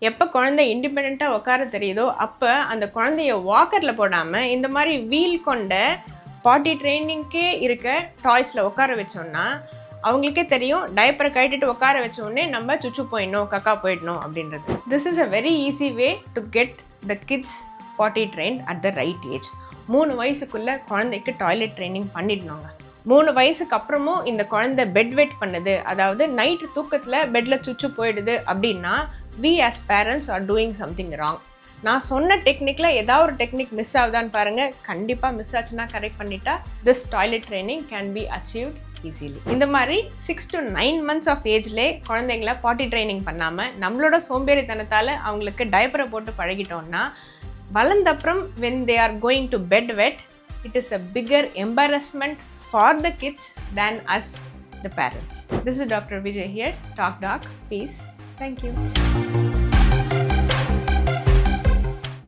எப்போ குழந்தை இண்டிபெண்ட்டாக உட்கார தெரியுதோ அப்போ அந்த குழந்தைய வாக்கரில் போடாமல் இந்த மாதிரி வீல் கொண்ட பாட்டி ட்ரைனிங்க்கே இருக்க டாய்ஸில் உட்கார வச்சோன்னா அவங்களுக்கே தெரியும் டைப்பரை கட்டிட்டு உட்கார வச்ச உடனே நம்ம சுச்சு போயிடணும் கக்கா போயிடணும் அப்படின்றது. This is a very easy way to get the kids potty trained at the right age. 3 வயசுக்குள்ளே குழந்தைக்கு டாய்லெட் ட்ரைனிங் பண்ணிடணுங்க. 3 வயசுக்கு அப்புறமும் இந்த குழந்தை பெட் வெட் பண்ணுது, அதாவது நைட்டு தூக்கத்தில் பெட்டில் சுச்சு போயிடுது அப்படின்னா we as parents are doing something wrong. நான் சொன்ன டெக்னிக்கில் ஏதாவது ஒரு டெக்னிக் மிஸ் ஆகுதான்னு பாருங்கள். கண்டிப்பாக மிஸ் ஆச்சுன்னா கரெக்ட் பண்ணிட்டா this toilet training can be achieved easily. இந்த மாதிரி 6 to 9 months ஆஃப் ஏஜ்லே குழந்தைங்கள பாட்டி ட்ரைனிங் பண்ணாமல் நம்மளோட சோம்பேறித்தனத்தால் அவங்களுக்கு டைப்பரை போட்டு பழகிட்டோம்னா வளர்ந்தப்புறம் when they are going to bed wet, it is a bigger embarrassment for the kids than us, the parents. This is Dr. Vijay here. Talk Doc. Peace. Thank you.